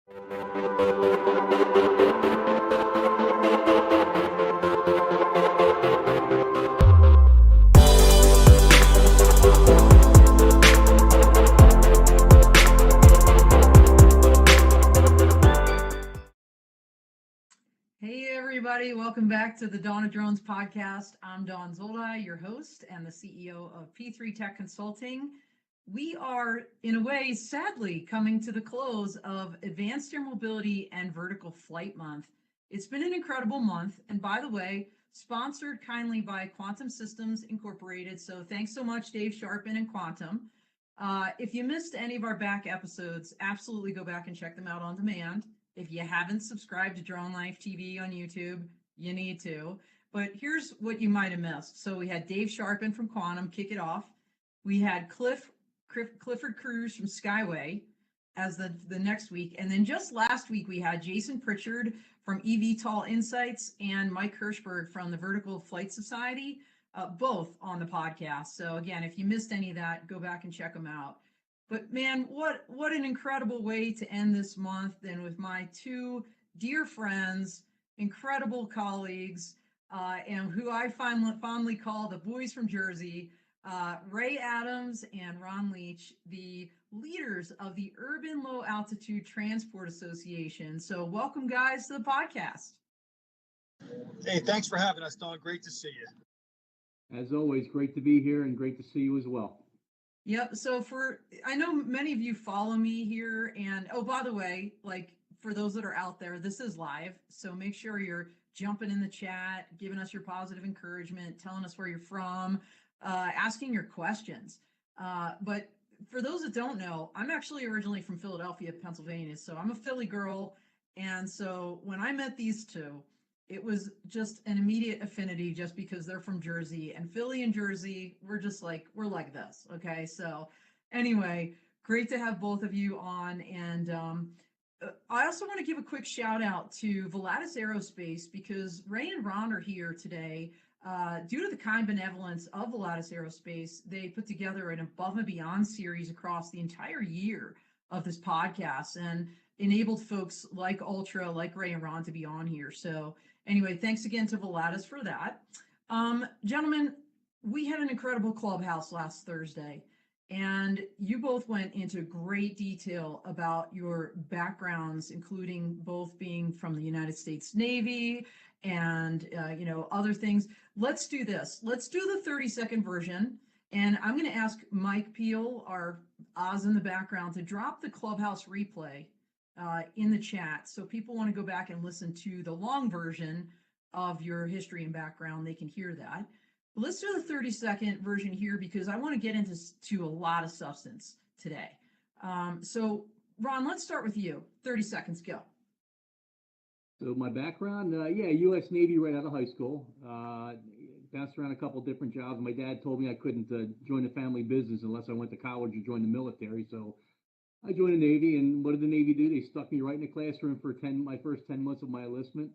Hey everybody, welcome back to the Dawn of Drones podcast. I'm Dawn Zoldi, your host and the CEO of P3 Tech Consulting. We are, in a way, sadly coming to the close of Advanced Air Mobility and Vertical Flight Month. It's been an incredible month, and by the way, sponsored kindly by Quantum Systems Incorporated. So thanks so much, Dave Sharpen and Quantum. If you missed any of our back episodes, absolutely go back and check them out on demand. If you haven't subscribed to DroneLife TV on YouTube, you need to. But here's what you might have missed. So we had Dave Sharpen from Quantum kick it off. We had Clifford Cruz from Skyway as the next week. And then just last week, we had Jason Pritchard from eVTOL Insights and Mike Hirschberg from the Vertical Flight Society, both on the podcast. So again, if you missed any of that, go back and check them out. But man, what an incredible way to end this month than with my two dear friends, incredible colleagues, and who I fondly call the boys from Jersey, Ray Adams and Ron Leach, the leaders of the Urban Low Altitude Transport Association. So welcome, guys, to the podcast. Hey, thanks for having us, Dawn. Great to see you. As always, great to be here and great to see you as well. Yep. So I know many of you follow me here, and oh, by the way, like for those that are out there, this is live. So make sure you're jumping in the chat, giving us your positive encouragement, telling us where you're from, asking your questions. But for those that don't know, I'm actually originally from Philadelphia, Pennsylvania. So I'm a Philly girl. And so when I met these two, it was just an immediate affinity just because they're from Jersey, and Philly and Jersey, we're like this. Okay. So anyway, great to have both of you on. And I also want to give a quick shout out to Volatus Aerospace, because Ray and Ron are here today. Due to the kind benevolence of Volatus Aerospace, they put together an Above and Beyond series across the entire year of this podcast and enabled folks like Ultra, like Ray and Ron to be on here. So anyway, thanks again to Volatus for that. Gentlemen, we had an incredible clubhouse last Thursday, and you both went into great detail about your backgrounds, including both being from the United States Navy and other things. Let's do this. Let's do the 30-second version. And I'm going to ask Mike Peel, our Oz in the background, to drop the clubhouse replay in the chat. So people want to go back and listen to the long version of your history and background, they can hear that. But let's do the 30-second version here, because I want to get into a lot of substance today. So Ron, let's start with you. 30 seconds, go. So my background, U.S. Navy right out of high school. Bounced around a couple different jobs. My dad told me I couldn't join the family business unless I went to college or joined the military. So I joined the Navy, and what did the Navy do? They stuck me right in the classroom for my first 10 months of my enlistment.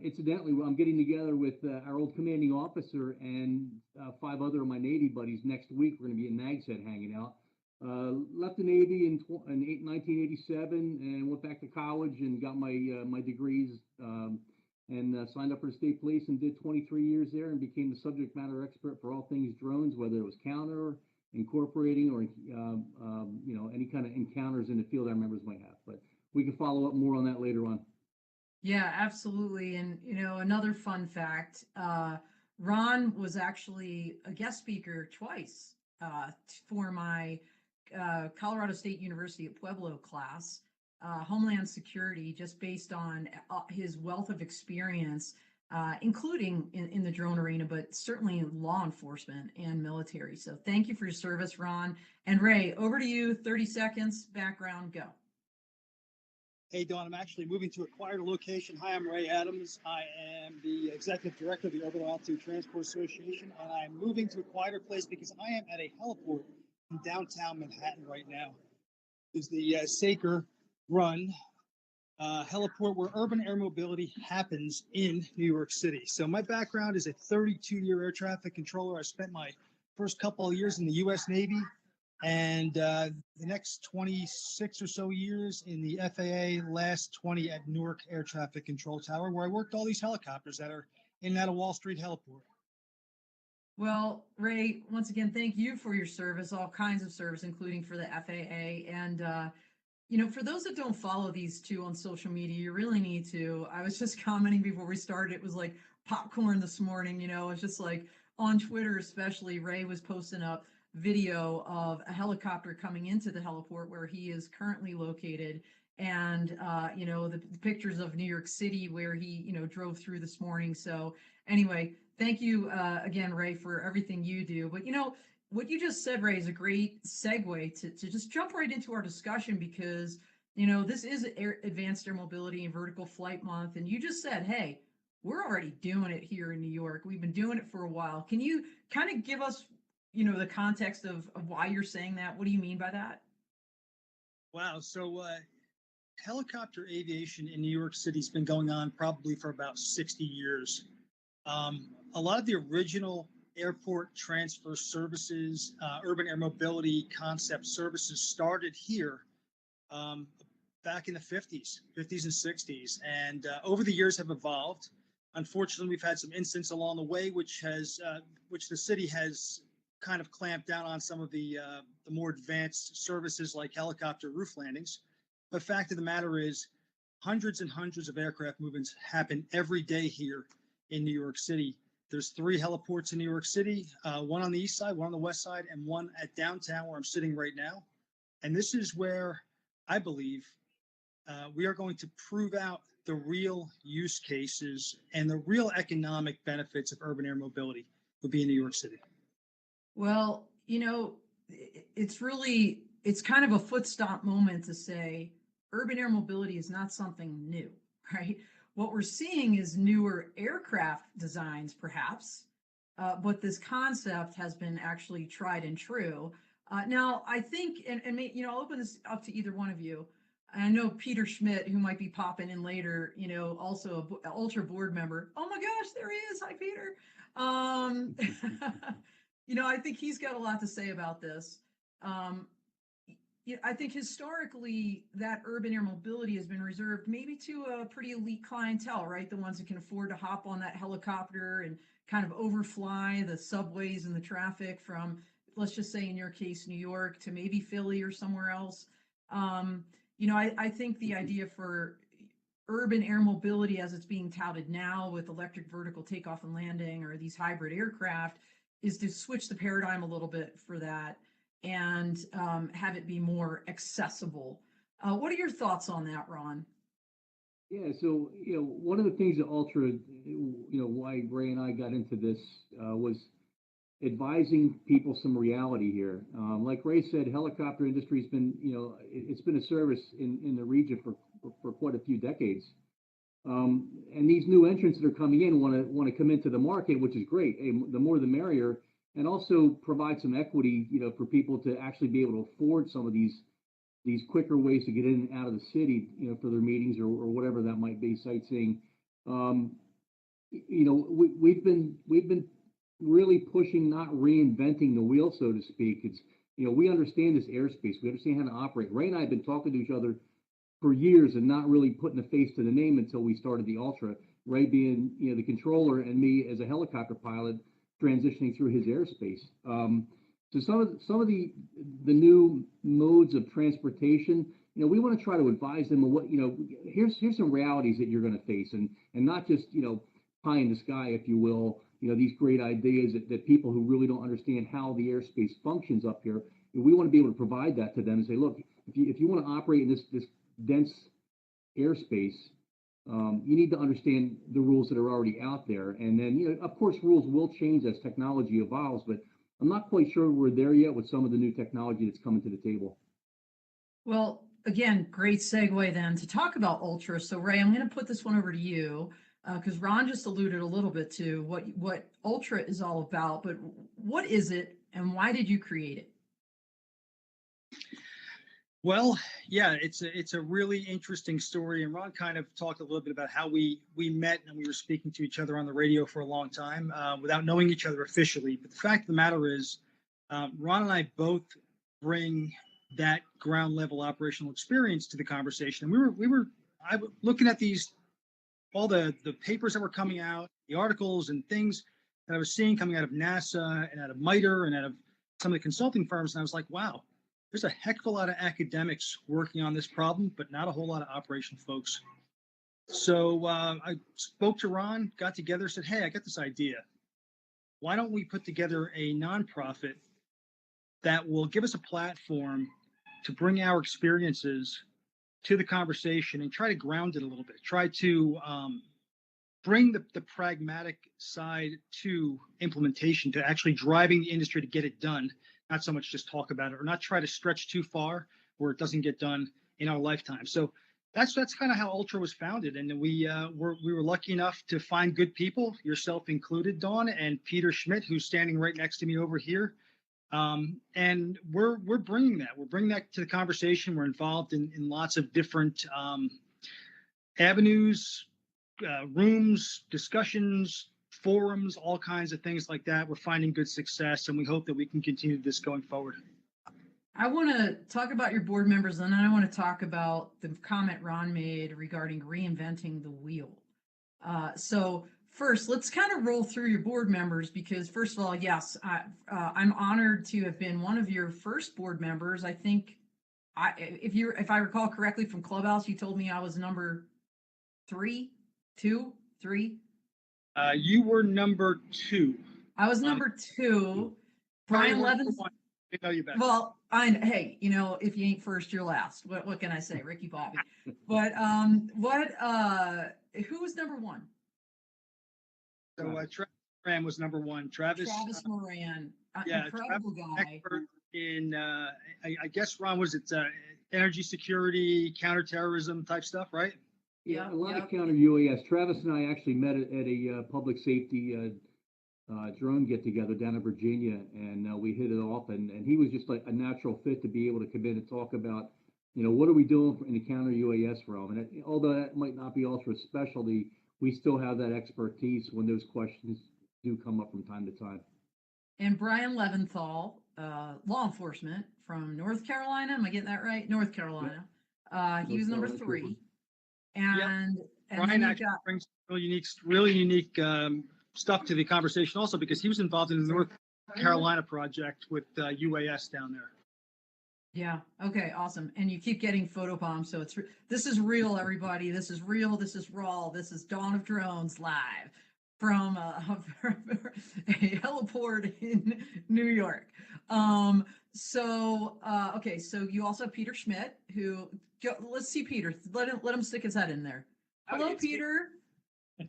Incidentally, I'm getting together with our old commanding officer and 5 other of my Navy buddies next week. We're going to be in Nags Head hanging out. Left the Navy in 1987 and went back to college and got my degrees and signed up for the state police and did 23 years there and became the subject matter expert for all things drones, whether it was counter, incorporating, or any kind of encounters in the field our members might have. But we can follow up more on that later on. Yeah, absolutely. And another fun fact, Ron was actually a guest speaker twice for my Colorado State University at Pueblo class, Homeland Security, just based on his wealth of experience, including in the drone arena, but certainly in law enforcement and military. So thank you for your service, Ron. And Ray, over to you, 30 seconds, background, go. Hey, Dawn, I'm actually moving to a quieter location. Hi, I'm Ray Adams. I am the Executive Director of the Urban Low Altitude Transport Association, and I'm moving to a quieter place because I am at a heliport in downtown Manhattan right now. It's the Saker Run heliport where urban air mobility happens in New York City. So my background is a 32-year air traffic controller. I spent my first couple of years in the U.S. Navy, And the next 26 or so years in the FAA, last 20 at Newark Air Traffic Control Tower, where I worked all these helicopters that are in and out of Wall Street Heliport. Well, Ray, once again, thank you for your service, all kinds of service, including for the FAA. And, for those that don't follow these two on social media, you really need to. I was just commenting before we started, it was like popcorn this morning, it's just like on Twitter, especially, Ray was posting up video of a helicopter coming into the heliport where he is currently located. And, the pictures of New York City where he, drove through this morning. So anyway, thank you again, Ray, for everything you do. But what you just said, Ray, is a great segue to just jump right into our discussion because this is Advanced Air Mobility and Vertical Flight Month, and you just said, hey, we're already doing it here in New York. We've been doing it for a while. Can you kind of give us the context of why you're saying that? What do you mean by that? Wow. So helicopter aviation in New York City has been going on probably for about 60 years. A lot of the original airport transfer services, urban air mobility concept services started here back in the 50s and 60s, and over the years have evolved. Unfortunately, we've had some incidents along the way, which the city has kind of clamped down on some of the more advanced services like helicopter roof landings. The fact of the matter is, hundreds and hundreds of aircraft movements happen every day here in New York City. There's 3 heliports in New York City, one on the east side, one on the west side, and one at downtown where I'm sitting right now. And this is where I believe we are going to prove out the real use cases and the real economic benefits of urban air mobility will be in New York City. Well, it's kind of a foot stomp moment to say urban air mobility is not something new, right? What we're seeing is newer aircraft designs, perhaps, but this concept has been actually tried and true. Now, I think, and I'll open this up to either one of you. I know Peter Schmidt, who might be popping in later, also an Ultra board member. Oh my gosh, there he is. Hi, Peter. I think he's got a lot to say about this. I think historically that urban air mobility has been reserved maybe to a pretty elite clientele, right? The ones that can afford to hop on that helicopter and kind of overfly the subways and the traffic from, let's just say in your case, New York to maybe Philly or somewhere else. I think the idea for urban air mobility as it's being touted now with electric vertical takeoff and landing or these hybrid aircraft is to switch the paradigm a little bit for that and have it be more accessible. What are your thoughts on that, Ron? Yeah, so one of the things that Ultra, why Ray and I got into this was advising people some reality here. Like Ray said, helicopter industry has been, it's been a service in the region for quite a few decades. And these new entrants that are coming in want to come into the market, which is great. The more the merrier, and also provide some equity, for people to actually be able to afford some of these quicker ways to get in and out of the city, for their meetings or whatever that might be, sightseeing. We've been really pushing, not reinventing the wheel, so to speak. It's, we understand this airspace. We understand how to operate. Ray and I have been talking to each other for years and not really putting a face to the name until we started the Ultra. Ray being, the controller, and me as a helicopter pilot transitioning through his airspace. So some of the new modes of transportation, we want to try to advise them of what, here's some realities that you're going to face, and not just, pie in the sky, if you will, these great ideas that people who really don't understand how the airspace functions up here, we want to be able to provide that to them and say, look, if you want to operate in this dense airspace, you need to understand the rules that are already out there. And then, of course, rules will change as technology evolves, but I'm not quite sure we're there yet with some of the new technology that's coming to the table. Well, again, great segue then to talk about Ultra. So Ray, I'm going to put this one over to you because Ron just alluded a little bit to what Ultra is all about, but what is it and why did you create it? Well, yeah, it's a really interesting story, and Ron kind of talked a little bit about how we met, and we were speaking to each other on the radio for a long time without knowing each other officially. But the fact of the matter is, Ron and I both bring that ground level operational experience to the conversation. And I was looking at all the papers that were coming out, the articles and things that I was seeing coming out of NASA and out of MITRE and out of some of the consulting firms. And I was like, wow, there's a heck of a lot of academics working on this problem, but not a whole lot of operational folks. So I spoke to Ron, got together, said, hey, I got this idea. Why don't we put together a nonprofit that will give us a platform to bring our experiences to the conversation and try to ground it a little bit, try to bring the pragmatic side to implementation, to actually driving the industry to get it done, not so much just talk about it, or not try to stretch too far where it doesn't get done in our lifetime. So that's kind of how Ultra was founded, and we were lucky enough to find good people, yourself included, Dawn, and Peter Schmidt, who's standing right next to me over here. And we're bringing that to the conversation. We're involved in lots of different avenues, rooms, discussions, forums, all kinds of things like that. We're finding good success, and we hope that we can continue this going forward. I want to talk about your board members, and then I want to talk about the comment Ron made regarding reinventing the wheel. So first, let's kind of roll through your board members, because first of all, yes, I'm honored to have been one of your first board members. I think if I recall correctly from Clubhouse, you told me I was number 3. You were number 2. I was number 2. Brian Levin. I know you better. Well, hey, if you ain't first, you're last. What can I say, Ricky Bobby? But who was number 1? So Travis Moran was number 1. Travis Moran, incredible guy. Expert in, I guess, Ron, was it energy security, counterterrorism type stuff, right? Yeah, a lot of counter UAS. Travis and I actually met at a public safety drone get together down in Virginia, and we hit it off. And he was just like a natural fit to be able to come in and talk about, what are we doing in the counter UAS realm. And although that might not be Ultra's specialty, we still have that expertise when those questions do come up from time to time. And Brian Leventhal, law enforcement from North Carolina. Am I getting that right? North Carolina. He was number 3. And Brian actually brings really unique stuff to the conversation also, because he was involved in the North Carolina project with UAS down there. Yeah. Okay. Awesome. And you keep getting photobombs. So this is real, everybody. This is real. This is raw. This is Dawn of Drones live from a heliport in New York. Okay. So you also have Peter Schmidt, let's see Peter. Let him stick his head in there. Hello, Peter.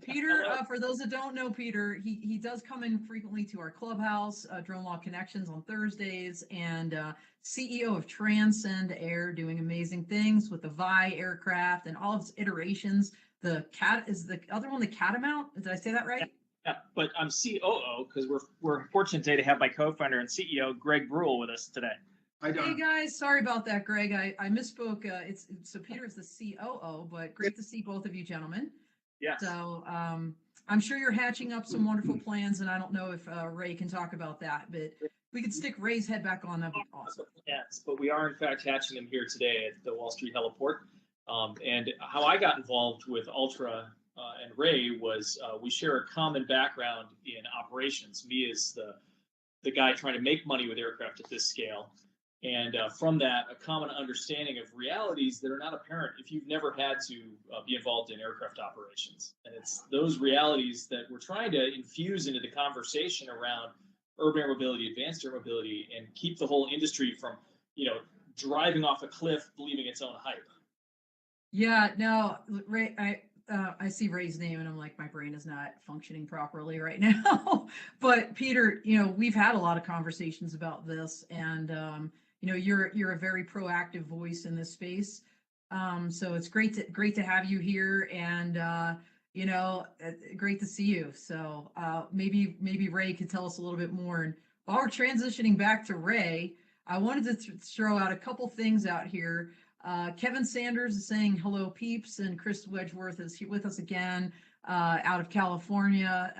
Peter, for those that don't know Peter, he does come in frequently to our clubhouse, Drone Law Connections on Thursdays, and CEO of Transcend Air, doing amazing things with the Vi aircraft and all of its iterations. Is the other one the Catamount? Did I say that right? Yeah, but I'm COO because we're fortunate today to have my co-founder and CEO Greg Brule with us today. Hey guys, sorry about that, Greg. I misspoke. So Peter is the COO, but great to see both of you gentlemen. Yeah. So I'm sure you're hatching up some wonderful plans, and I don't know if Ray can talk about that, but we could stick Ray's head back on. That'd be awesome. Yes, but we are in fact hatching them here today at the Wall Street Heliport. And how I got involved with Ultra and Ray was we share a common background in operations. Me as the guy trying to make money with aircraft at this scale. And from that, a common understanding of realities that are not apparent if you've never had to be involved in aircraft operations. And it's those realities that we're trying to infuse into the conversation around urban air mobility, advanced air mobility, and keep the whole industry from, driving off a cliff, believing its own hype. Yeah, no, Ray, I see Ray's name and I'm like, my brain is not functioning properly right now. But Peter, we've had a lot of conversations about this, and you're a very proactive voice in this space. So it's great to have you here, and great to see you. So maybe Ray could tell us a little bit more. And while we're transitioning back to Ray, I wanted to throw out a couple things out here. Kevin Sanders is saying hello, peeps, and Chris Wedgeworth is here with us again, out of California,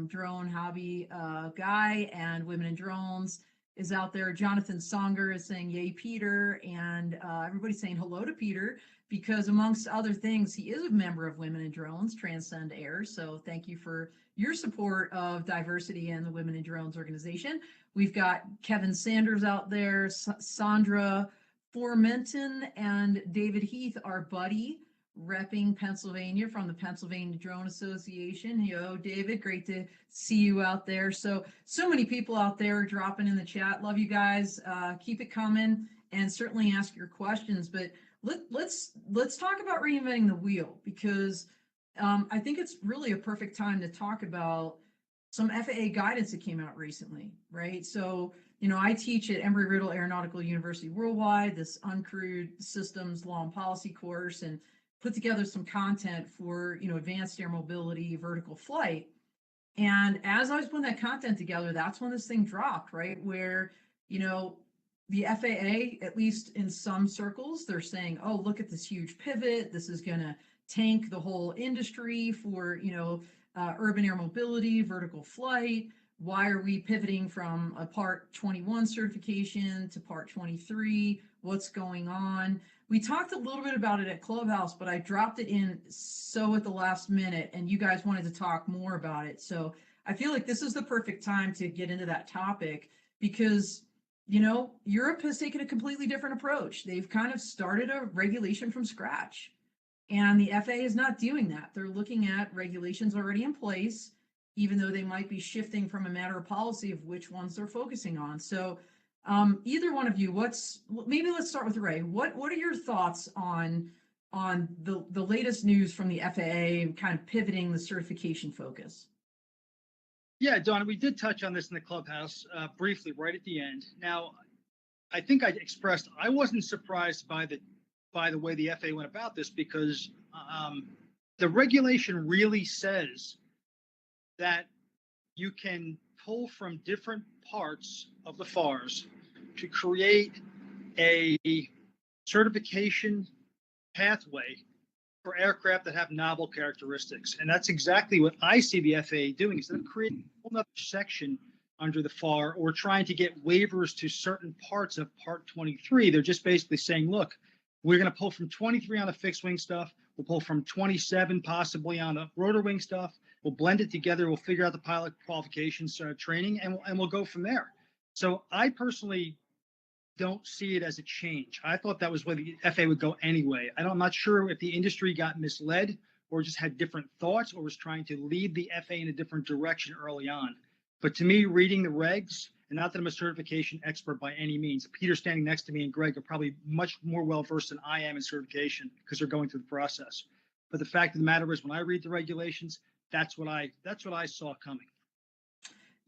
drone hobby guy and women in drones. is out there. Jonathan Songer is saying, yay, Peter. And everybody's saying hello to Peter because, amongst other things, he is a member of Women in Drones, Transcend Air. So thank you for your support of diversity and the Women in Drones organization. We've got Kevin Sanders out there, Sandra Formenton, and David Heath, our buddy, repping Pennsylvania from the Pennsylvania Drone Association. Yo, David, great to see you out there. So many people out there dropping in the chat. Love you guys. Keep it coming and certainly ask your questions. But let's talk about reinventing the wheel, because I think it's really a perfect time to talk about some FAA guidance that came out recently, right? So, I teach at Embry-Riddle Aeronautical University Worldwide, this uncrewed systems law and policy course, and put together some content for, advanced air mobility, vertical flight. And as I was putting that content together, that's when this thing dropped, right? Where, the FAA, at least in some circles, they're saying, oh, look at this huge pivot. This is going to tank the whole industry for, urban air mobility, vertical flight. Why are we pivoting from a Part 21 certification to Part 23? What's going on? We talked a little bit about it at Clubhouse, but I dropped it in at the last minute, and you guys wanted to talk more about it. So I feel like this is the perfect time to get into that topic because, Europe has taken a completely different approach. They've kind of started a regulation from scratch, and the FAA is not doing that. They're looking at regulations already in place, even though they might be shifting from a matter of policy of which ones they're focusing on. So either one of you, maybe let's start with Ray. What are your thoughts on the latest news from the FAA kind of pivoting the certification focus? Yeah, Donna, we did touch on this in the Clubhouse briefly right at the end. Now, I think I expressed I wasn't surprised by the way the FAA went about this because the regulation really says that you can pull from different parts of the FARs to create a certification pathway for aircraft that have novel characteristics. And that's exactly what I see the FAA doing, instead of creating a whole other section under the FAR or trying to get waivers to certain parts of Part 23. They're just basically saying, look, we're going to pull from 23 on the fixed wing stuff. We'll pull from 27 possibly on the rotor wing stuff. We'll blend it together. We'll figure out the pilot qualifications training, and we'll go from there. So I personally don't see it as a change. I thought that was where the FAA would go anyway. I'm not sure if the industry got misled or just had different thoughts or was trying to lead the FAA in a different direction early on. But to me, reading the regs, and not that I'm a certification expert by any means, Peter standing next to me and Greg are probably much more well-versed than I am in certification because they're going through the process. But the fact of the matter is, when I read the regulations, that's what I saw coming.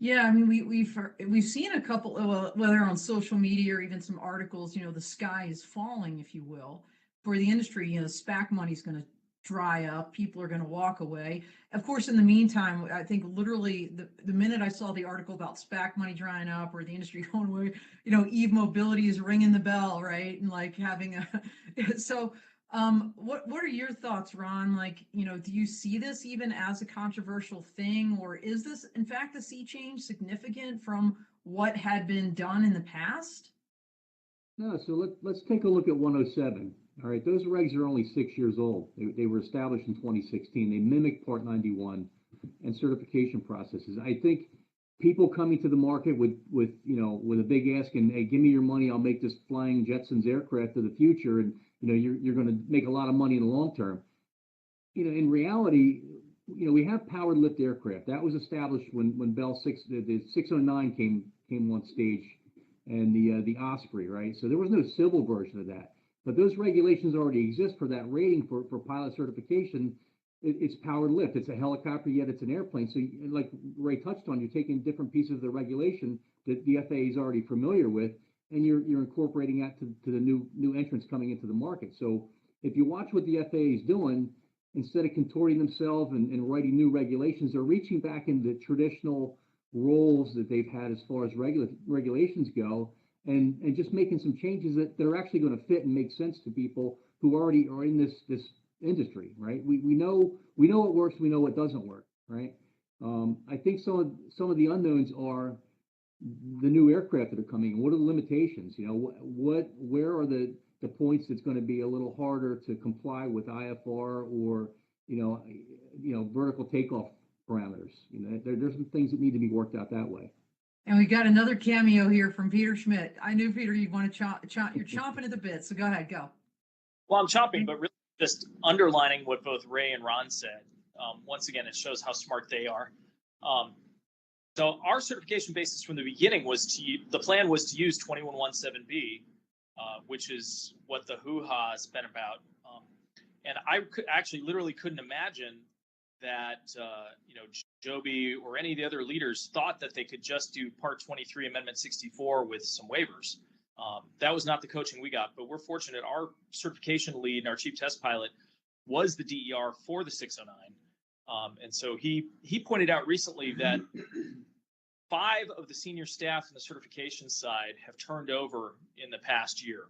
Yeah, I mean, we've seen a couple, whether on social media or even some articles, the sky is falling, if you will, for the industry. SPAC money's going to dry up. People are going to walk away. Of course, in the meantime, I think literally the minute I saw the article about SPAC money drying up or the industry going away, Eve Mobility is ringing the bell, right? And like having so. What are your thoughts, Ron? Like, do you see this even as a controversial thing, or is this in fact a sea change significant from what had been done in the past? No, so let's take a look at 107. All right, those regs are only 6 years old. They were established in 2016. They mimic Part 91 and certification processes. I think people coming to the market with a big ask and, hey, give me your money, I'll make this flying Jetsons aircraft of the future, and you're going to make a lot of money in the long term. In reality, we have powered lift aircraft. That was established when Bell the 609 came on stage, and the Osprey, right? So there was no civil version of that. But those regulations already exist for that rating for pilot certification. It's powered lift. It's a helicopter, yet it's an airplane. So like Ray touched on, you're taking different pieces of the regulation that the FAA is already familiar with, and you're incorporating that to the new entrants coming into the market. So if you watch what the FAA is doing, instead of contorting themselves and writing new regulations, they're reaching back into traditional roles that they've had as far as regulations go, and just making some changes that are actually going to fit and make sense to people who already are in this industry, right? We know what works, we know what doesn't work, right? I think some of the unknowns are the new aircraft that are coming in? What are the limitations? You know, where are the points that's going to be a little harder to comply with IFR or, vertical takeoff parameters? You know, there's some things that need to be worked out that way. And we got another cameo here from Peter Schmidt. I knew, Peter, you'd want to you're chomping at the bit, so go ahead, go. Well, I'm chopping, but really just underlining what both Ray and Ron said. Once again, it shows how smart they are. So our certification basis from the beginning was the plan was to use 2117B, which is what the hoo-ha has been about. And I actually literally couldn't imagine that, Joby or any of the other leaders thought that they could just do Part 23, Amendment 64 with some waivers. That was not the coaching we got, but we're fortunate. Our certification lead and our chief test pilot was the DER for the 609. And so he pointed out recently that 5 of the senior staff on the certification side have turned over in the past year.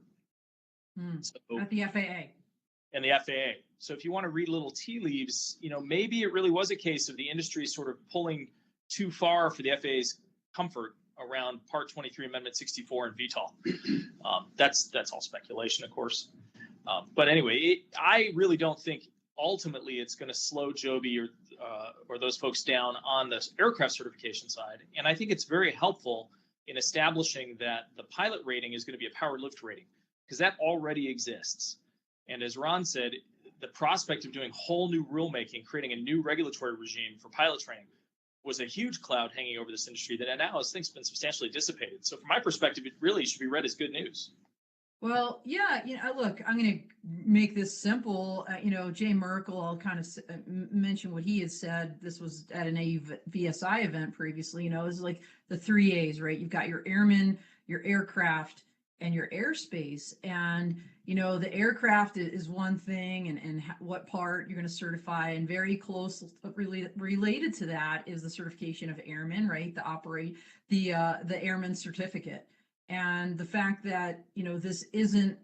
So, at the FAA. And the FAA. So if you want to read little tea leaves, maybe it really was a case of the industry sort of pulling too far for the FAA's comfort around Part 23, Amendment 64 and VTOL. That's all speculation, of course. But anyway, I really don't think ultimately it's going to slow Joby or those folks down on the aircraft certification side. And I think it's very helpful in establishing that the pilot rating is going to be a powered lift rating, because that already exists. And as Ron said, the prospect of doing whole new rulemaking, creating a new regulatory regime for pilot training, was a huge cloud hanging over this industry that now has things been substantially dissipated. So from my perspective, it really should be read as good news. Well, yeah, look, I'm going to make this simple. Jay Merkel, I'll kind of mention what he had said. This was at an AUVSI event previously. It was like the 3 A's, right? You've got your airmen, your aircraft, and your airspace. And, the aircraft is one thing, and what part you're going to certify, and very close related to that is the certification of airmen, right? The airman certificate. And the fact that, this isn't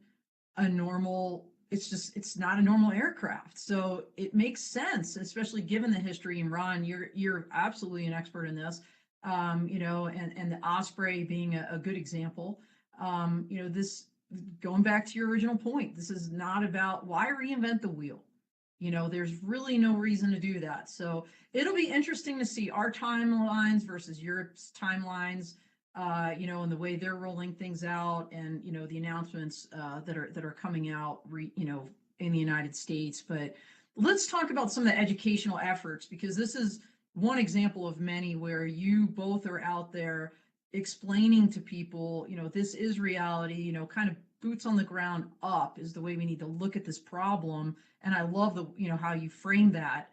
a normal, it's not a normal aircraft. So it makes sense, especially given the history. And Ron, you're absolutely an expert in this, and the Osprey being a good example. This, going back to your original point, this is not about why reinvent the wheel. There's really no reason to do that. So it'll be interesting to see our timelines versus Europe's timelines. And the way they're rolling things out, and the announcements that are coming out, in the United States. But let's talk about some of the educational efforts, because this is one example of many where you both are out there explaining to people, this is reality. Kind of boots on the ground up is the way we need to look at this problem. And I love how you frame that.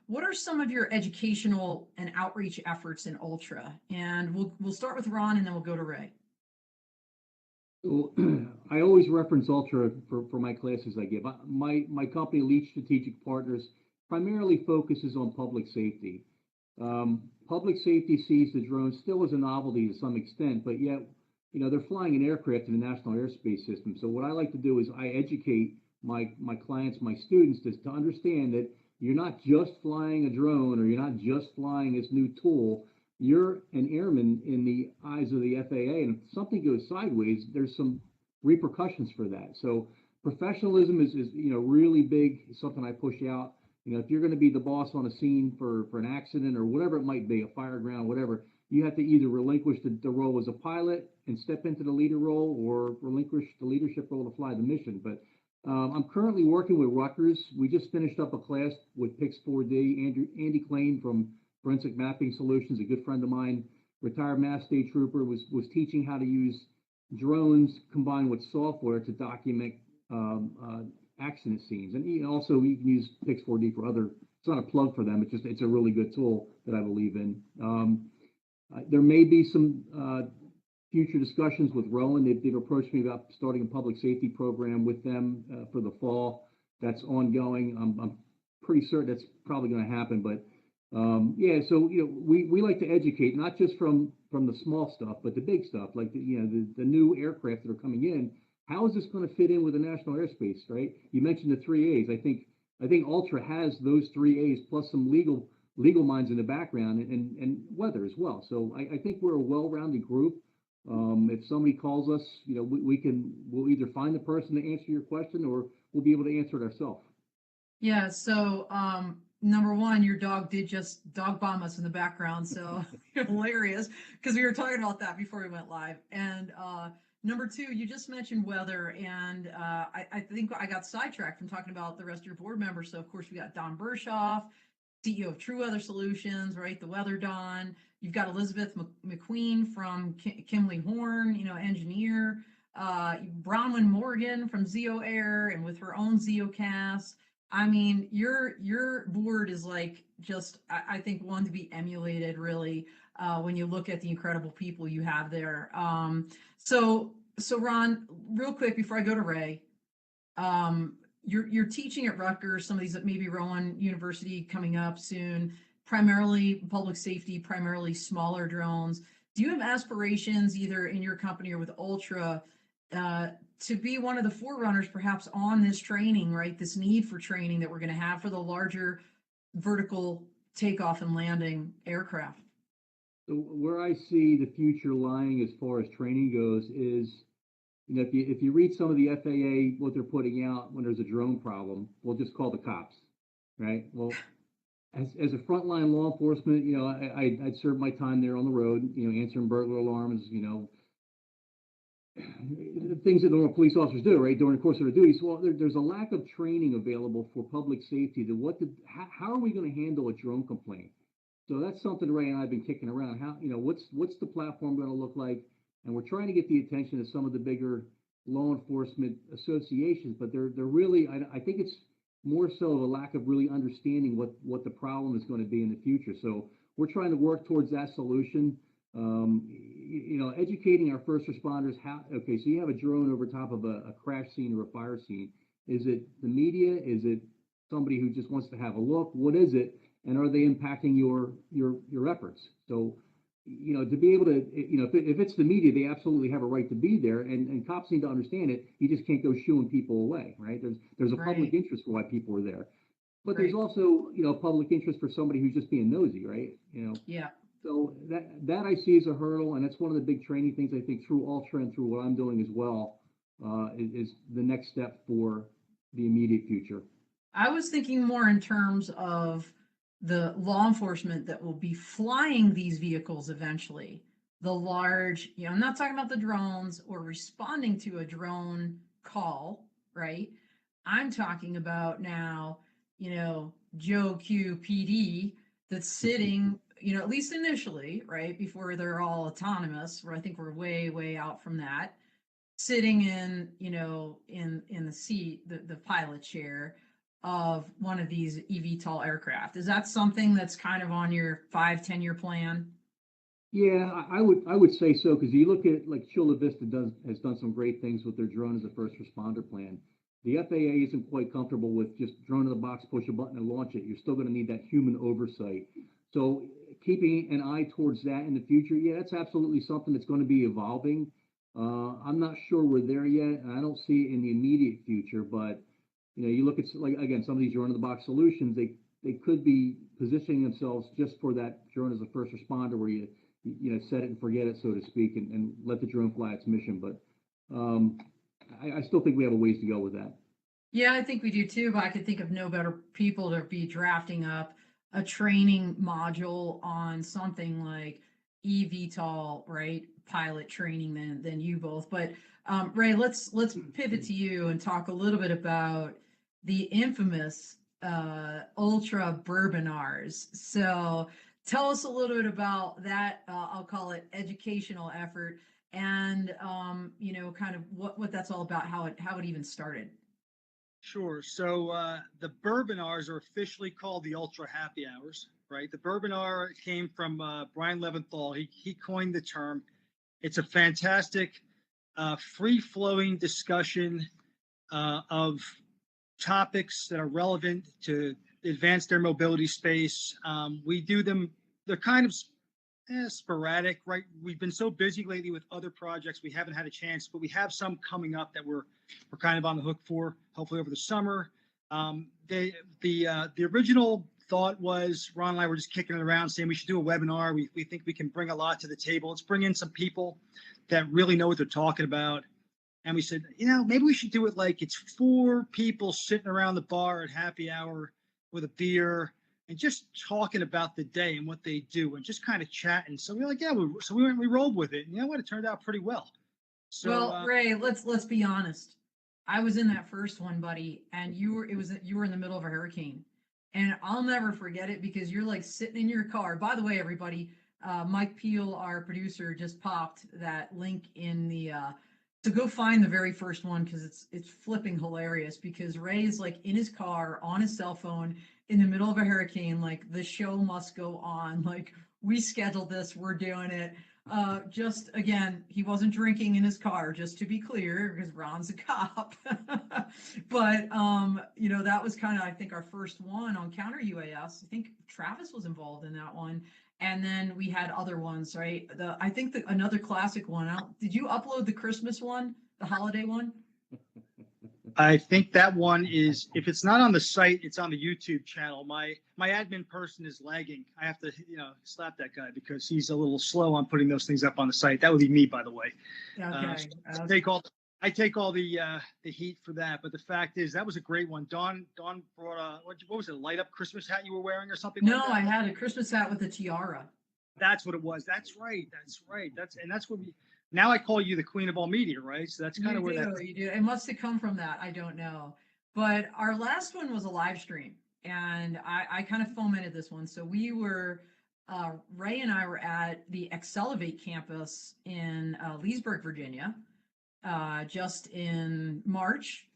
What are some of your educational and outreach efforts in Ultra? And we'll start with Ron, and then we'll go to Ray. So I always reference Ultra for my classes I give. My company, Leach Strategic Partners, primarily focuses on public safety. Public safety sees the drone still as a novelty to some extent, but yet, they're flying an aircraft in the National Airspace System. So what I like to do is I educate my clients, my students, to understand that you're not just flying a drone, or you're not just flying this new tool. You're an airman in the eyes of the FAA, and if something goes sideways, there's some repercussions for that. So professionalism is really big, something I push out. If you're going to be the boss on a scene for an accident or whatever it might be, a fire ground, whatever, you have to either relinquish the role as a pilot and step into the leader role, or relinquish the leadership role to fly the mission. But I'm currently working with Rutgers. We just finished up a class with Pix4D. Andy Klain from Forensic Mapping Solutions, a good friend of mine, retired Mass State Trooper, was teaching how to use drones combined with software to document accident scenes. And also you can use Pix4D for other. It's not a plug for them. It's a really good tool that I believe in. There may be some future discussions with Rowan. They've approached me about starting a public safety program with them for the fall. That's ongoing. I'm pretty certain that's probably going to happen. But so we like to educate, not just from the small stuff, but the big stuff, like the new aircraft that are coming in. How is this going to fit in with the national airspace? Right? You mentioned the 3 A's. I think Ultra has those 3 A's plus some legal legal minds in the background and weather as well. So I think we're a well-rounded group. If somebody calls us, we'll either find the person to answer your question or we'll be able to answer it ourselves. Yeah. So, number one, your dog did just dog bomb us in the background. So hilarious, because we were talking about that before we went live. And number two, you just mentioned weather. And I think I got sidetracked from talking about the rest of your board members. So, of course, we got Don Bershoff, CEO of True Weather Solutions, right? The Weather Don. You've got Elizabeth McQueen from Kimley Horn, engineer. Bronwyn Morgan from Zeo Air and with her own ZeoCast. I mean, your board is like just, I think, one to be emulated, really, when you look at the incredible people you have there. So Ron, real quick before I go to Ray, you're teaching at Rutgers, some of these at maybe Rowan University coming up soon, primarily public safety, primarily smaller drones. Do you have aspirations either in your company or with Ultra to be one of the forerunners perhaps on this training, right? This need for training that we're going to have for the larger vertical takeoff and landing aircraft? So where I see the future lying as far as training goes is, if you read some of the FAA, what they're putting out when there's a drone problem, we'll just call the cops, right? Well, as a frontline law enforcement, I'd served my time there on the road, answering burglar alarms, things that normal police officers do, right, during the course of their duties. Well, there's a lack of training available for public safety how are we going to handle a drone complaint? So that's something Ray and I have been kicking around. How, what's the platform going to look like? And we're trying to get the attention of some of the bigger law enforcement associations, but they're really, I think it's more so of a lack of really understanding what the problem is going to be in the future. So we're trying to work towards that solution. Educating our first responders. So you have a drone over top of a crash scene or a fire scene. Is it the media? Is it somebody who just wants to have a look? What is it? And are they impacting your efforts? So, to be able to, if it's the media, they absolutely have a right to be there, and cops need to understand it. You just can't go shooing people away, right? There's a public interest for why people are there, but there's also, public interest for somebody who's just being nosy, right? Yeah. So that I see as a hurdle, and that's one of the big training things I think through Ultra and through what I'm doing as well, is the next step for the immediate future. I was thinking more in terms of the law enforcement that will be flying these vehicles eventually. The large, I'm not talking about the drones or responding to a drone call, right? I'm talking about now, Joe Q PD that's sitting, at least initially, right, before they're all autonomous, where I think we're way, way out from that, sitting in, in the seat, the pilot chair of one of these eVTOL aircraft. Is that something that's kind of on your 5-10-year plan? Yeah, I would say so, because you look at like Chula Vista has done some great things with their drone as a first responder plan. The FAA isn't quite comfortable with just drone in the box, push a button and launch it. You're still going to need that human oversight. So keeping an eye towards that in the future, yeah, that's absolutely something that's going to be evolving. I'm not sure we're there yet, and I don't see it in the immediate future, but you look at, like, again, some of these drone in the box solutions, they could be positioning themselves just for that drone as a first responder, where you set it and forget it, so to speak, and let the drone fly its mission. But I still think we have a ways to go with that. Yeah, I think we do too, but I could think of no better people to be drafting up a training module on something like eVTOL, right? Pilot training than you both. But Ray, let's pivot to you and talk a little bit about the infamous Ultra Bourbonars. So tell us a little bit about that. I'll call it educational effort, and kind of what that's all about, how it even started. Sure. So the Bourbonars are officially called the Ultra Happy Hours, right? The Bourbonar came from Brian Leventhal. He coined the term. It's a fantastic, free-flowing discussion of topics that are relevant to advanced air mobility space. We do them. They're kind of sporadic, right? We've been so busy lately with other projects, we haven't had a chance, but we have some coming up that we're kind of on the hook for, hopefully over the summer. The original thought was, Ron and I were just kicking it around saying we should do a webinar. We think we can bring a lot to the table. Let's bring in some people that really know what they're talking about. And we said, maybe we should do it like it's 4 people sitting around the bar at happy hour with a beer and just talking about the day and what they do and just kind of chatting. So we were like, yeah, we rolled with it. And you know what? It turned out pretty well. So, well, Ray, let's be honest. I was in that first one, buddy, and you were in the middle of a hurricane. And I'll never forget it because you're like sitting in your car. By the way, everybody, Mike Peel, our producer, just popped that link in the to go find the very first one because it's flipping hilarious because Ray's like in his car on his cell phone in the middle of a hurricane, like the show must go on. Like we scheduled this, we're doing it. Just again, he wasn't drinking in his car, just to be clear, because Ron's a cop. But that was kind of, I think, our first one on counter UAS. I think Travis was involved in that one. And then we had other ones, right? I think another classic one. Did you upload the Christmas one, the holiday one? I think that one is, if it's not on the site, it's on the YouTube channel. My admin person is lagging. I have to, slap that guy because he's a little slow on putting those things up on the site. That would be me, by the way. Okay. So I take all the heat for that. But the fact is, that was a great one. Dawn brought what was it, a light up Christmas hat you were wearing or something? No, like that? I had a Christmas hat with a tiara. That's what it was. That's right. That's what we. Now I call you the queen of all media, right? So that's kind of where that. You do. It must have come from that. I don't know. But our last one was a live stream, and I kind of fomented this one. So we were, Ray and I were at the Accelerate campus in Leesburg, Virginia, just in March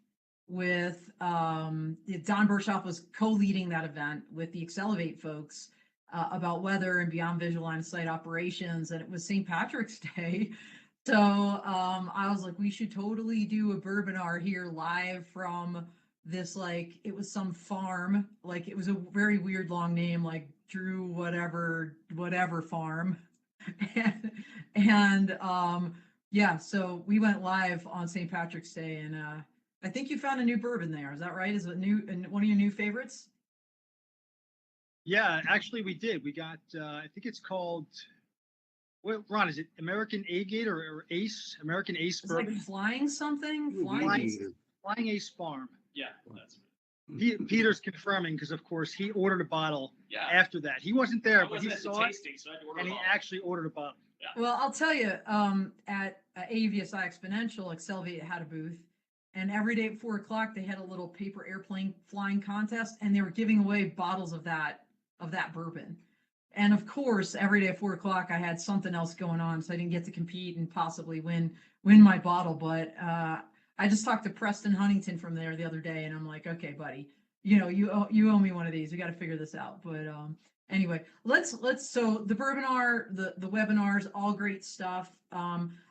with Don Bershoff was co-leading that event with the Accelerate folks about weather and beyond visual line of sight operations. And it was St. Patrick's Day. So I was like, we should totally do a Bourbonar here live from this, like, it was some farm, like it was a very weird long name, like Drew whatever farm. and yeah, so we went live on St. Patrick's Day, and I think you found a new bourbon there. Is that right? Is it new and one of your new favorites? Yeah, actually we did. We got, I think it's called, what, Ron, is it American Aviator or Ace? American Ace It's bourbon? like flying something? Flying Ace Farm. Yeah, that's Peter's confirming because, of course, he ordered a bottle after that. He wasn't there, but he saw it, so I had to order and he actually ordered a bottle. Yeah. Well, I'll tell you, at AVSI Exponential, Accelerate had a booth, and every day at 4 o'clock, they had a little paper airplane flying contest, and they were giving away bottles of that bourbon. And of course, every day at 4 o'clock, I had something else going on, so I didn't get to compete and possibly win my bottle. But I just talked to Preston Huntington from there the other day, and I'm like, okay, buddy, you owe me one of these. We got to figure this out. But anyway, let's so the Bourbonar, the webinars, all great stuff.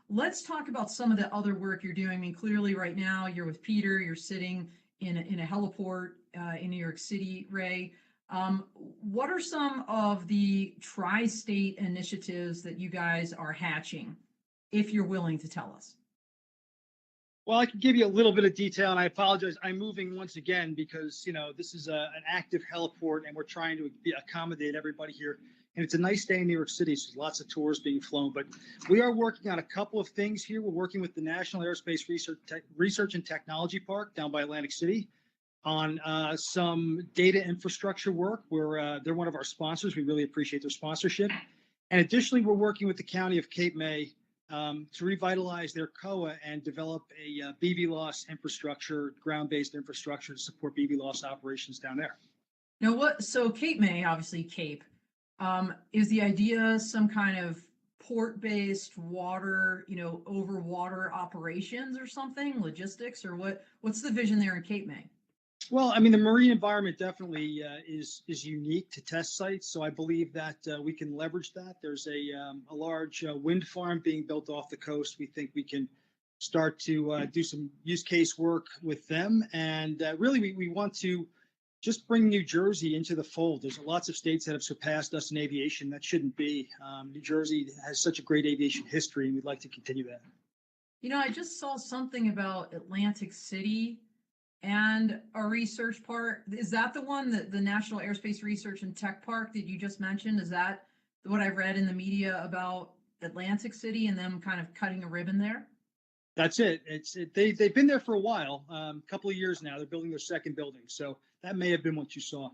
Let's talk about some of the other work you're doing. I mean, clearly right now you're with Peter, you're sitting in a heliport in New York City, Ray. What are some of the tri-state initiatives that you guys are hatching, if you're willing to tell us? Well, I can give you a little bit of detail, and I apologize. I'm moving once again because, this is an active heliport, and we're trying to accommodate everybody here. And it's a nice day in New York City, so there's lots of tours being flown. But we are working on a couple of things here. We're working with the National Aerospace Research and Technology Park down by Atlantic City on some data infrastructure work where they're one of our sponsors. We really appreciate their sponsorship. And additionally, we're working with the County of Cape May to revitalize their COA and develop a BVLOS infrastructure, ground-based infrastructure to support BVLOS operations down there. Now, so Cape May, obviously Cape, is the idea some kind of port-based water, over water operations or something, logistics, or what's the vision there in Cape May? Well, I mean, the marine environment definitely is unique to test sites, so I believe that we can leverage that. There's a large wind farm being built off the coast. We think we can start to do some use case work with them, and really we want to just bring New Jersey into the fold. There's lots of states that have surpassed us in aviation. That shouldn't be. New Jersey has such a great aviation history, and we'd like to continue that. I just saw something about Atlantic City and a research part. Is that the one that the National Airspace Research and Tech Park that you just mentioned? Is that what I've read in the media about Atlantic City and them kind of cutting a ribbon there? That's it. They've been there for a while, a couple of years now. They're building their second building, so that may have been what you saw.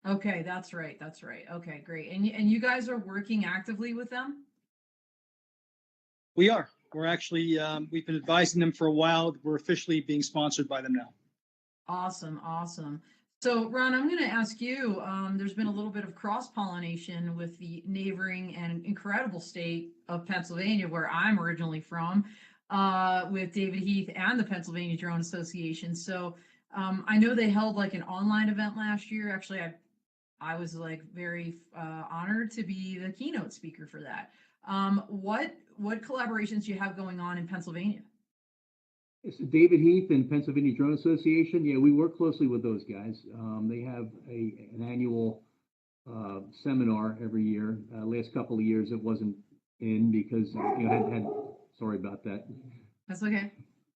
Okay, that's right. That's right. Okay, great. And you guys are working actively with them? We are. We're actually we've been advising them for a while. We're officially being sponsored by them now. Awesome, awesome. So, Ron, I'm going to ask you. There's been a little bit of cross-pollination with the neighboring and incredible state of Pennsylvania, where I'm originally from, with David Heath and the Pennsylvania Drone Association. So, I know they held like an online event last year. Actually, I was like very honored to be the keynote speaker for that. What collaborations do you have going on in Pennsylvania? It's David Heath and Pennsylvania Drone Association. Yeah, we work closely with those guys. They have an annual seminar every year. Last couple of years it wasn't in because had sorry about that. That's okay.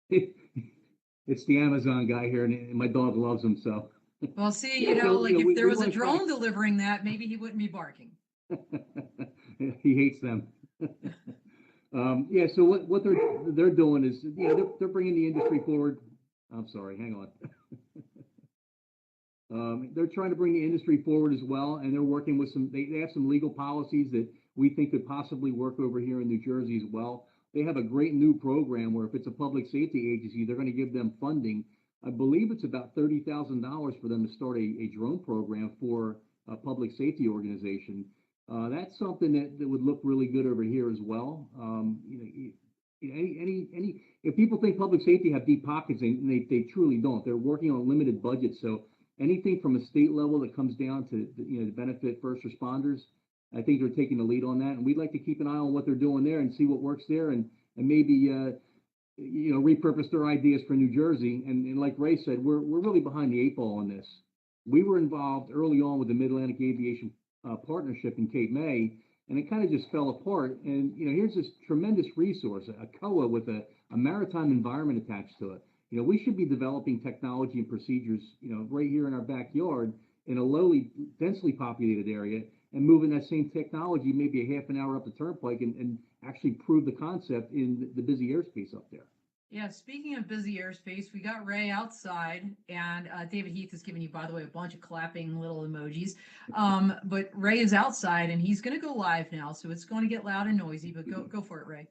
It's the Amazon guy here, and my dog loves him. So. Well, see, So, if there was a wanna drone try- delivering that, maybe he wouldn't be barking. He hates them. Yeah, so what they're doing is, they're bringing the industry forward. I'm sorry, hang on. They're trying to bring the industry forward as well, and they're working with they have some legal policies that we think could possibly work over here in New Jersey as well. They have a great new program where if it's a public safety agency, they're going to give them funding. I believe it's about $30,000 for them to start a drone program for a public safety organization. That's something that would look really good over here as well. If people think public safety have deep pockets, they truly don't. They're working on limited budgets. So anything from a state level that comes down to to benefit first responders, I think they're taking the lead on that. And we'd like to keep an eye on what they're doing there and see what works there, and maybe repurpose their ideas for New Jersey. And like Ray said, we're really behind the 8 ball on this. We were involved early on with the Mid-Atlantic Aviation Partnership in Cape May, and it kind of just fell apart. And here's this tremendous resource, a COA with a maritime environment attached to it. We should be developing technology and procedures, right here in our backyard in a lowly, densely populated area, and moving that same technology maybe a half an hour up the turnpike and actually prove the concept in the busy airspace up there. Yeah, speaking of busy airspace, we got Ray outside, and David Heath is giving you, by the way, a bunch of clapping little emojis. But Ray is outside, and he's going to go live now, so it's going to get loud and noisy. But go for it, Ray.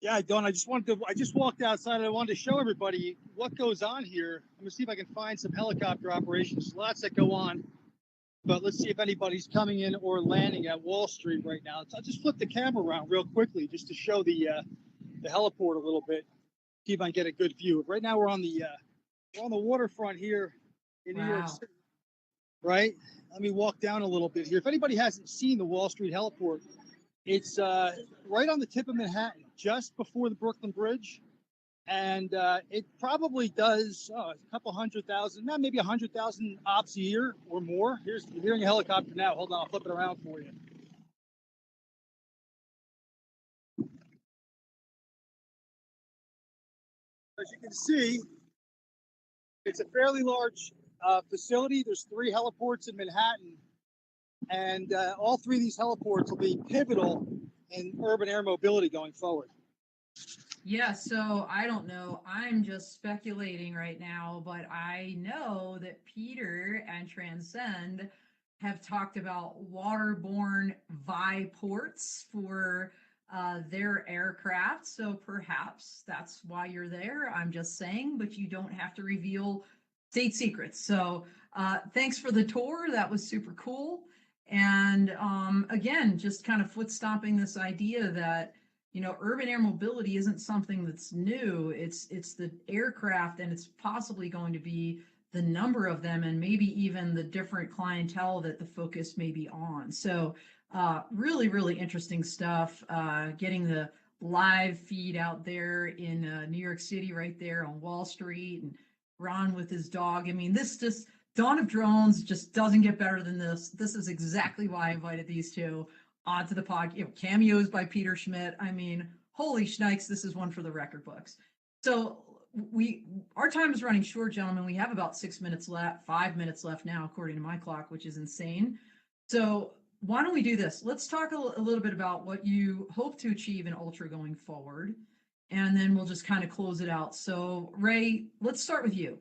Yeah, Don, I just walked outside and I wanted to show everybody what goes on here. I'm gonna see if I can find some helicopter operations. Lots that go on, but let's see if anybody's coming in or landing at Wall Street right now. So I'll just flip the camera around real quickly just to show the heliport a little bit. See if I can get a good view. Right now we're on the waterfront here in New York City. Right? Let me walk down a little bit here. If anybody hasn't seen the Wall Street heliport, it's right on the tip of Manhattan, just before the Brooklyn Bridge. And it probably does a couple 100,000, maybe 100,000 ops a year or more. You're hearing a helicopter now. Hold on, I'll flip it around for you. As you can see, it's a fairly large facility. There's 3 heliports in Manhattan. And all 3 of these heliports will be pivotal in urban air mobility going forward. Yeah, so I don't know. I'm just speculating right now, but I know that Peter and Transcend have talked about waterborne ports for their aircraft. So perhaps that's why you're there. I'm just saying, but you don't have to reveal state secrets. So thanks for the tour. That was super cool. And again, just kind of foot stomping this idea that urban air mobility isn't something that's new. It's the aircraft, and it's possibly going to be the number of them, and maybe even the different clientele that the focus may be on. So really, really interesting stuff. Getting the live feed out there in New York City, right there on Wall Street, and Ron with his dog. I mean, this just Dawn of Drones just doesn't get better than this. This is exactly why I invited these two onto the podcast. Cameos by Peter Schmidt. I mean, holy shnikes, this is one for the record books. So our time is running short, gentlemen. We have about 6 minutes left, 5 minutes left now, according to my clock, which is insane. So why don't we do this? Let's talk a little bit about what you hope to achieve in Ultra going forward, and then we'll just kind of close it out. So Ray, let's start with you.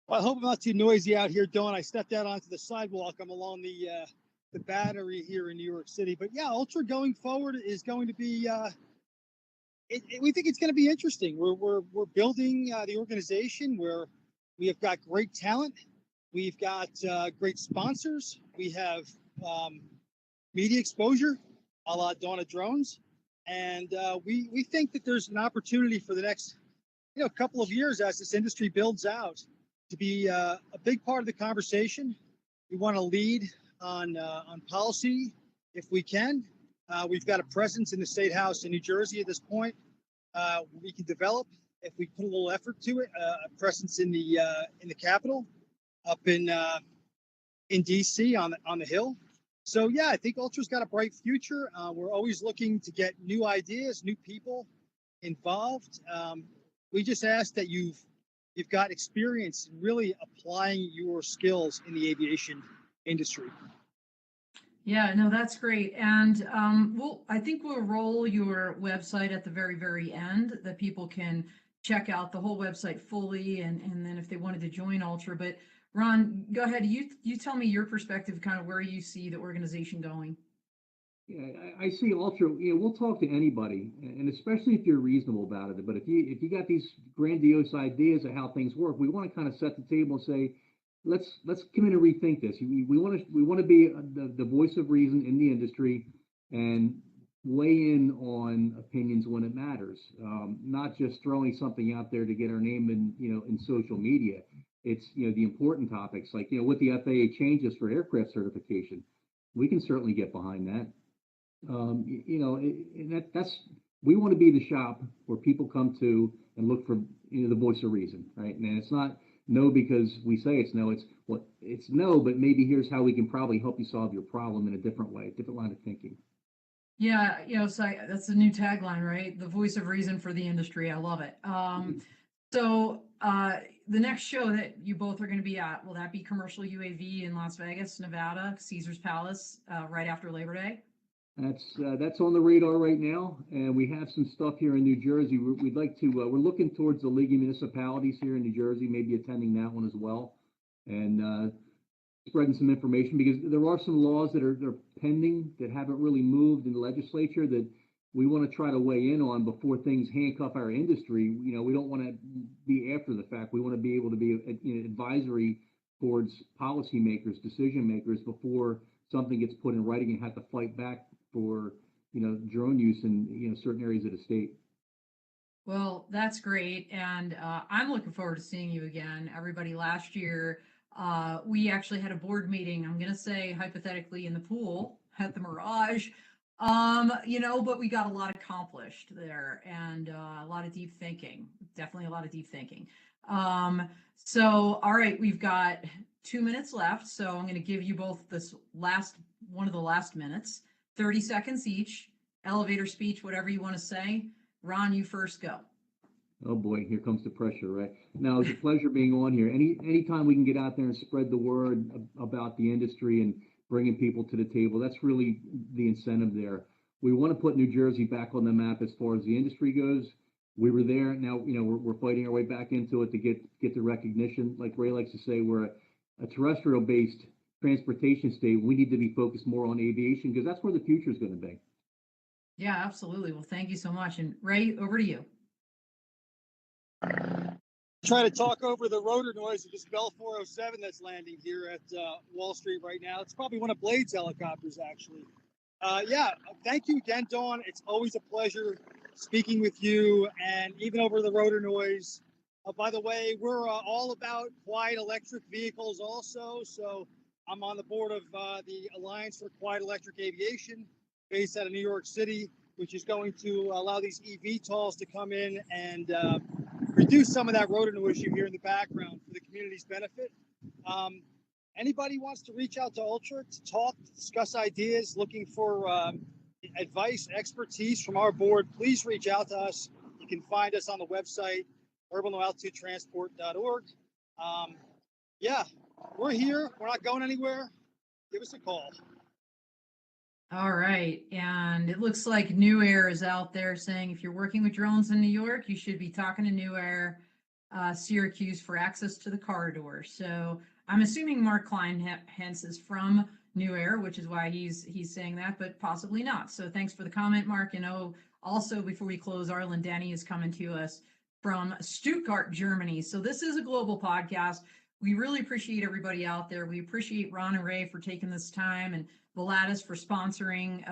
Well, I hope I'm not too noisy out here, Dawn. I stepped out onto the sidewalk. I'm along the Battery here in New York City. But yeah, Ultra going forward is going to be. We think it's going to be interesting. We're building the organization where we have got great talent. We've got great sponsors. We have media exposure, a la Dawn of Drones, and we think that there's an opportunity for the next couple of years as this industry builds out to be a big part of the conversation. We want to lead on policy if we can. We've got a presence in the State House in New Jersey at this point. We can develop, if we put a little effort to it, a presence in the Capitol, up in DC on the Hill. So yeah, I think Ultra's got a bright future. We're always looking to get new ideas, new people involved. We just ask that you've got experience in really applying your skills in the aviation industry. Yeah, no, that's great. And I think we'll roll your website at the very, very end that people can check out the whole website fully, and then if they wanted to join Ultra. But Ron, go ahead. You tell me your perspective, kind of where you see the organization going. Yeah, I see Ultra. We'll talk to anybody, and especially if you're reasonable about it. But if you got these grandiose ideas of how things work, we want to kind of set the table and say, let's come in and rethink this. We want to be the voice of reason in the industry and weigh in on opinions when it matters. Not just throwing something out there to get our name in social media. It's the important topics like what the FAA changes for aircraft certification. We can certainly get behind that. And that's we want to be the shop where people come to and look for the voice of reason, right? And it's not no because we say it's no. It's no, but maybe here's how we can probably help you solve your problem in a different way, different line of thinking. Yeah, so that's the new tagline, right? The voice of reason for the industry. I love it. So the next show that you both are going to be at, will that be Commercial UAV in Las Vegas, Nevada, Caesar's Palace, right after Labor Day? That's on the radar right now, and we have some stuff here in New Jersey. We'd like to. We're looking towards the League of Municipalities here in New Jersey, maybe attending that one as well, and spreading some information because there are some laws that are pending that haven't really moved in the legislature that we want to try to weigh in on before things handcuff our industry. We don't want to be after the fact. We want to be able to be advisory towards policymakers, decision makers before something gets put in writing and have to fight back for drone use in certain areas of the state. Well, that's great, and I'm looking forward to seeing you again. Everybody, last year we actually had a board meeting. I'm going to say hypothetically in the pool at the Mirage, but we got a lot accomplished there, and a lot of deep thinking. Definitely a lot of deep thinking. So all right, we've got 2 minutes left, so I'm going to give you both this one of the last minutes. 30 seconds each, elevator speech, whatever you want to say. Ron, you first go. Oh boy, here comes the pressure, right? Now, it's a pleasure being on here. Anytime we can get out there and spread the word about the industry and bringing people to the table, that's really the incentive there. We want to put New Jersey back on the map as far as the industry goes. We were there. Now, we're fighting our way back into it to get the recognition. Like Ray likes to say, we're a terrestrial-based transportation state. We need to be focused more on aviation because that's where the future is going to be. Yeah, absolutely. Well, thank you so much. And Ray, over to you. Try to talk over the rotor noise of this Bell 407 that's landing here at Wall Street right now. It's probably one of Blade's helicopters, actually. Yeah, thank you again, Dawn. It's always a pleasure speaking with you, and even over the rotor noise. By the way, we're all about quiet electric vehicles also. So I'm on the board of the Alliance for Quiet Electric Aviation, based out of New York City, which is going to allow these eVTOLs to come in and reduce some of that rotor noise you hear in the background for the community's benefit. Anybody wants to reach out to Ultra to talk, to discuss ideas, looking for advice, expertise from our board, please reach out to us. You can find us on the website, urbanlow-altitude-transport.org. Yeah, we're here. We're not going anywhere. Give us a call. All right. And it looks like New Air is out there saying if you're working with drones in New York, you should be talking to New Air Syracuse for access to the corridor. So I'm assuming Mark Klein hence is from New Air, which is why he's saying that, but possibly not. So thanks for the comment, Mark. And also before we close, Arlen Denny is coming to us from Stuttgart, Germany. So this is a global podcast. We really appreciate everybody out there. We appreciate Ron and Ray for taking this time, and Volatus for sponsoring,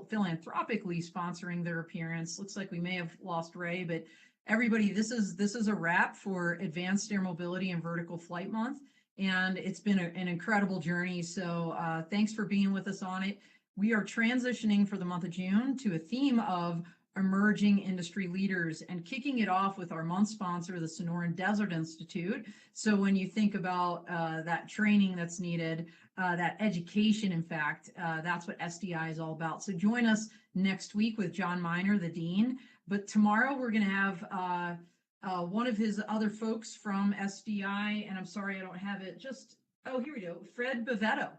philanthropically sponsoring their appearance. Looks like we may have lost Ray, but everybody, this is a wrap for Advanced Air Mobility and Vertical Flight Month, and it's been an incredible journey. So thanks for being with us on it. We are transitioning for the month of June to a theme of emerging industry leaders, and kicking it off with our month sponsor, the Sonoran Desert Institute. So when you think about that training that's needed, that education, in fact, that's what SDI is all about. So join us next week with John Miner, the Dean. But tomorrow we're going to have one of his other folks from SDI, and I'm sorry I don't have it. Here we go. Fred Bevetto,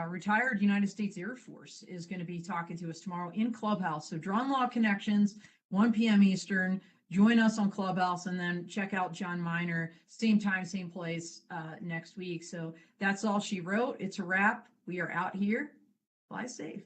retired United States Air Force, is going to be talking to us tomorrow in Clubhouse. So Drone Law Connections, 1 p.m. Eastern. Join us on Clubhouse, and then check out John Miner, same time, same place next week. So that's all she wrote. It's a wrap. We are out here. Fly safe.